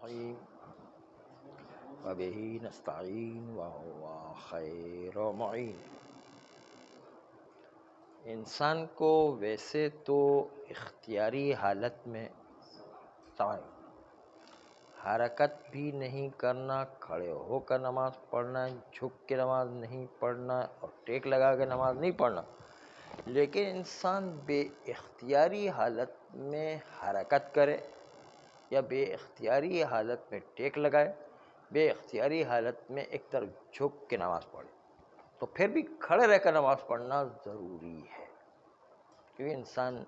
الرحیم وبہ نستعین وہو خیر معین۔ انسان کو ویسے تو اختیاری حالت میں حرکت بھی نہیں کرنا، کھڑے ہو کر نماز پڑھنا، جھک کے نماز نہیں پڑھنا اور ٹیک لگا کے نماز نہیں پڑھنا، لیکن انسان بے اختیاری حالت میں حرکت کرے یا بے اختیاری حالت میں ٹیک لگائے، بے اختیاری حالت میں ایک طرف جھک کے نماز پڑھے، تو پھر بھی کھڑے رہ کر نماز پڑھنا ضروری ہے، کیونکہ انسان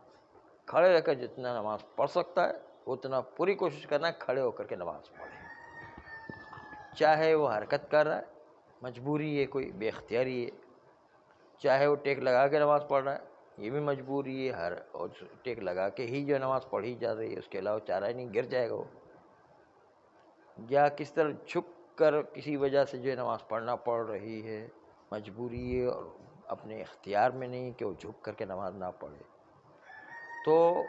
کھڑے رہ کر جتنا نماز پڑھ سکتا ہے اتنا پوری کوشش کرنا ہے کھڑے ہو کر کے نماز پڑھے، چاہے وہ حرکت کر رہا ہے، مجبوری ہے، کوئی بے اختیاری ہے، چاہے وہ ٹیک لگا کے نماز پڑھ رہا ہے، یہ بھی مجبوری ہے، اور ٹیک لگا کے ہی جو نماز پڑھی جا رہی ہے، اس کے علاوہ چارہ ہی نہیں، گر جائے گا وہ، یا کس طرح جھک کر کسی وجہ سے جو نماز پڑھنا پڑ رہی ہے، مجبوری ہے اور اپنے اختیار میں نہیں کہ وہ جھک کر کے نماز نہ پڑھے، تو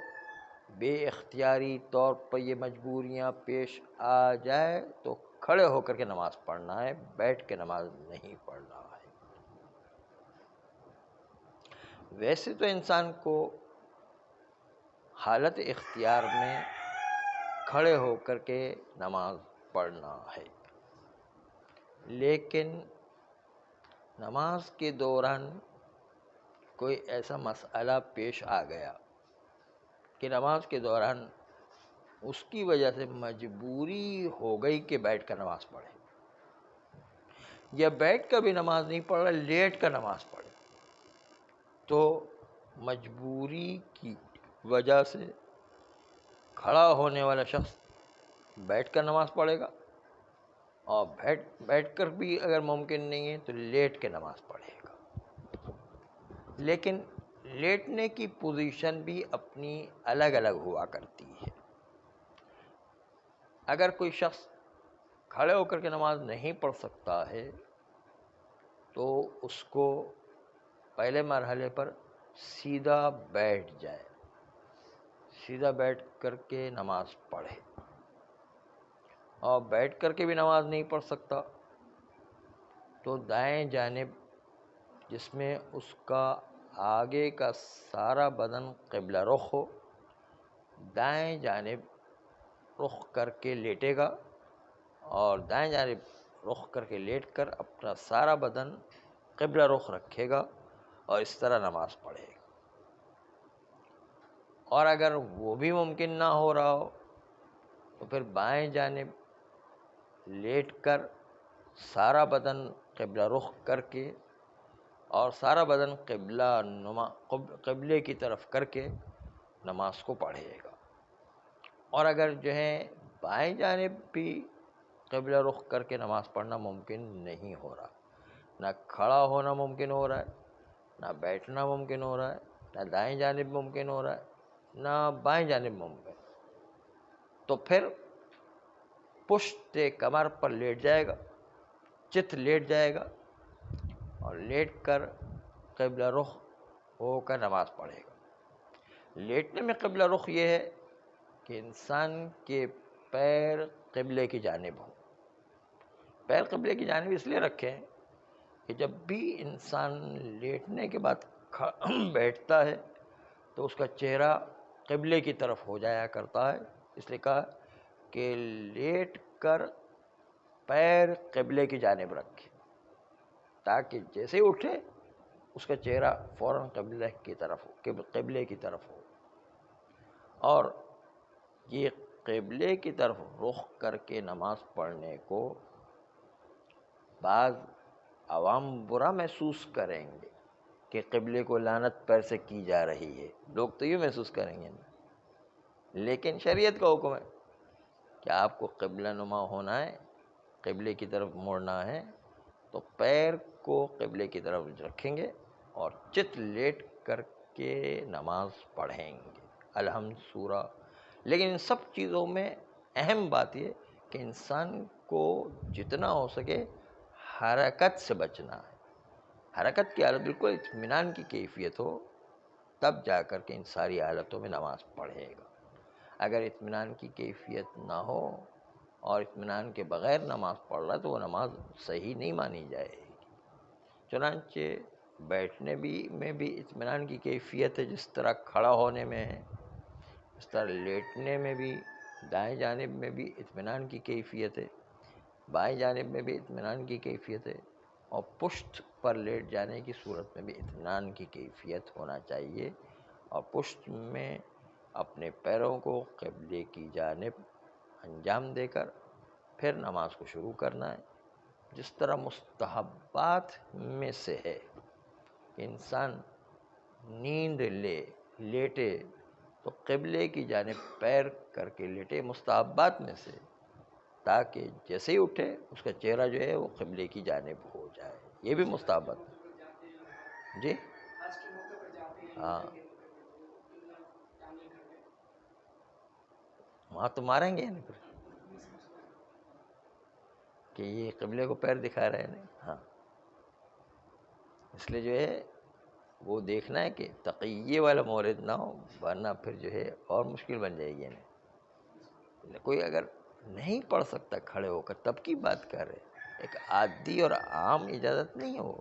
بے اختیاری طور پر یہ مجبوریاں پیش آ جائے تو کھڑے ہو کر کے نماز پڑھنا ہے، بیٹھ کے نماز نہیں پڑھنا ہے۔ ویسے تو انسان کو حالت اختیار میں کھڑے ہو کر کے نماز پڑھنا ہے، لیکن نماز کے دوران کوئی ایسا مسئلہ پیش آ گیا کہ نماز کے دوران اس کی وجہ سے مجبوری ہو گئی کہ بیٹھ کر نماز پڑھے، یا بیٹھ کر بھی نماز نہیں پڑھ رہا، لیٹ کر نماز پڑھے، تو مجبوری کی وجہ سے کھڑا ہونے والا شخص بیٹھ کر نماز پڑھے گا، اور بیٹھ کر بھی اگر ممکن نہیں ہے تو لیٹ کے نماز پڑھے گا، لیکن لیٹنے کی پوزیشن بھی اپنی الگ الگ ہوا کرتی ہے۔ اگر کوئی شخص کھڑے ہو کر کے نماز نہیں پڑھ سکتا ہے تو اس کو پہلے مرحلے پر سیدھا بیٹھ جائے، سیدھا بیٹھ کر کے نماز پڑھے، اور بیٹھ کر کے بھی نماز نہیں پڑھ سکتا تو دائیں جانب جس میں اس کا آگے کا سارا بدن قبلہ رخ ہو، دائیں جانب رخ کر کے لیٹے گا، اور دائیں جانب رخ کر کے لیٹ کر اپنا سارا بدن قبلہ رخ رکھے گا اور اس طرح نماز پڑھے گا۔ اور اگر وہ بھی ممکن نہ ہو رہا ہو تو پھر بائیں جانب لیٹ کر سارا بدن قبلہ رخ کر کے اور سارا بدن قبلے کی طرف کر کے نماز کو پڑھے گا۔ اور اگر جو ہے بائیں جانب بھی قبلہ رخ کر کے نماز پڑھنا ممکن نہیں ہو رہا، نہ کھڑا ہونا ممکن ہو رہا ہے، نہ بیٹھنا ممکن ہو رہا ہے، نہ دائیں جانب ممکن ہو رہا ہے، نہ بائیں جانب ممکن، تو پھر پشت کمر پر لیٹ جائے گا، چت لیٹ جائے گا، اور لیٹ کر قبلہ رخ ہو کر نماز پڑھے گا۔ لیٹنے میں قبلہ رخ یہ ہے کہ انسان کے پیر قبلے کی جانب ہوں۔ پیر قبلے کی جانب اس لیے رکھیں کہ جب بھی انسان لیٹنے کے بعد بیٹھتا ہے تو اس کا چہرہ قبلے کی طرف ہو جایا کرتا ہے، اس لیے کہا کہ لیٹ کر پیر قبلے کی جانب رکھے، تاکہ جیسے ہی اٹھے اس کا چہرہ فوراً قبلے کی طرف ہو، اور یہ قبلے کی طرف رخ کر کے نماز پڑھنے کو بعض عوام برا محسوس کریں گے کہ قبلے کو لعنت پر سے کی جا رہی ہے، لوگ تو یہ محسوس کریں گے، لیکن شریعت کا حکم ہے کہ آپ کو قبلہ نما ہونا ہے، قبلے کی طرف موڑنا ہے، تو پیر کو قبلے کی طرف رکھیں گے اور چت لیٹ کر کے نماز پڑھیں گے، الحمد سورہ۔ لیکن ان سب چیزوں میں اہم بات یہ کہ انسان کو جتنا ہو سکے حرکت سے بچنا ہے، حرکت کی حالت بالکل اطمینان کی کیفیت ہو، تب جا کر کے ان ساری حالتوں میں نماز پڑھے گا۔ اگر اطمینان کی کیفیت نہ ہو اور اطمینان کے بغیر نماز پڑھ رہا ہے تو وہ نماز صحیح نہیں مانی جائے گی۔ چنانچہ بیٹھنے میں بھی اطمینان کی کیفیت ہے، جس طرح کھڑا ہونے میں ہے، اس طرح لیٹنے میں بھی دائیں جانب میں بھی اطمینان کی کیفیت ہے، بائیں جانب میں بھی اطمینان کی کیفیت ہے، اور پشت پر لیٹ جانے کی صورت میں بھی اطمینان کی کیفیت ہونا چاہیے، اور پشت میں اپنے پیروں کو قبلے کی جانب انجام دے کر پھر نماز کو شروع کرنا ہے۔ جس طرح مستحبات میں سے ہے کہ انسان نیند لیٹے تو قبلے کی جانب پیر کر کے لیٹے، مستحبات میں سے، تاکہ جیسے ہی اٹھے اس کا چہرہ جو ہے وہ قبلے کی جانب ہو جائے، یہ بھی مستحبت ہے۔ جی ہاں، وہاں تو ماریں گے نا پھر کہ یہ قبلے کو پیر دکھا رہے ہیں۔ ہاں، اس لیے جو ہے وہ دیکھنا ہے کہ تقیے والا مورد نہ ہو، ورنہ پھر جو ہے اور مشکل بن جائے گی۔ کوئی اگر نہیں پڑھ سکتا کھڑے ہو کر تب کی بات کر رہے، ایک عادی اور عام اجازت نہیں ہے، وہ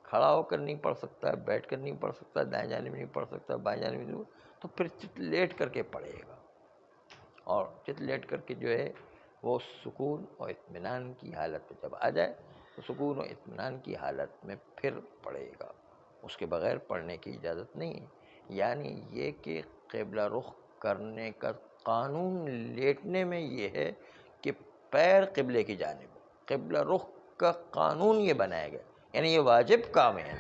کھڑا ہو کر نہیں پڑھ سکتا، بیٹھ کر نہیں پڑھ سکتا، دائیں جانب نہیں پڑھ سکتا، بائیں جانب نہیں، تو پھر چت لیٹ کر کے پڑھے گا، اور چت لیٹ کر کے جو ہے وہ سکون اور اطمینان کی حالت میں جب آ جائے تو سکون و اطمینان کی حالت میں پھر پڑھے گا، اس کے بغیر پڑھنے کی اجازت نہیں ہے۔ یعنی یہ کہ قبلہ رخ کرنے کا قانون لیٹنے میں یہ ہے کہ پیر قبلے کی جانب، قبلہ رخ کا قانون یہ بنایا گیا، یعنی یہ واجب کام ہے،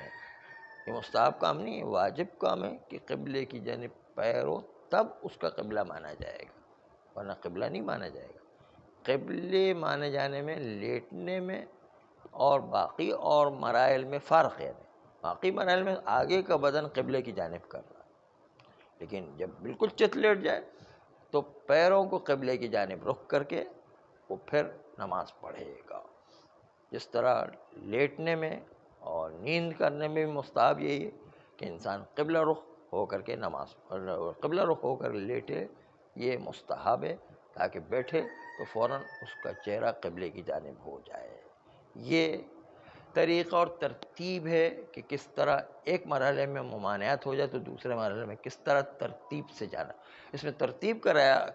یہ مستحب کام نہیں ہے، واجب کام ہے کہ قبلے کی جانب پیر ہو تب اس کا قبلہ مانا جائے گا، ورنہ قبلہ نہیں مانا جائے گا۔ قبلے مانے جانے میں لیٹنے میں اور باقی اور مراحل میں فرق ہے، باقی مراحل میں آگے کا بدن قبلے کی جانب کر رہا ہے، لیکن جب بالکل چت لیٹ جائے تو پیروں کو قبلے کی جانب رخ کر کے وہ پھر نماز پڑھے گا۔ جس طرح لیٹنے میں اور نیند کرنے میں بھی مستحب یہی ہے کہ انسان قبلہ رخ ہو کر کے نماز قبلہ رخ ہو کر لیٹے، یہ مستحب ہے، تاکہ بیٹھے تو فوراً اس کا چہرہ قبلے کی جانب ہو جائے۔ یہ طریقہ اور ترتیب ہے کہ کس طرح ایک مرحلے میں ممانعت ہو جائے تو دوسرے مرحلے میں کس طرح ترتیب سے جانا، اس میں ترتیب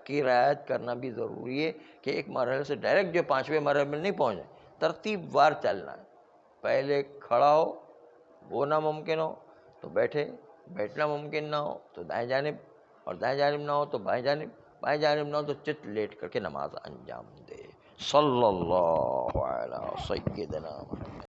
کی رعایت کرنا بھی ضروری ہے کہ ایک مرحلے سے ڈائریکٹ جو 5ویں مرحلے میں نہیں پہنچ جائے، ترتیب وار چلنا ہے، پہلے کھڑا ہو وہ ناممکن ہو تو بیٹھنا ممکن نہ ہو تو دائیں جانب، اور دائیں جانب نہ ہو تو بائیں جانب نہ ہو تو چت لیٹ کر کے نماز انجام دے۔ صلی اللہ علیہ سیدنا محمد۔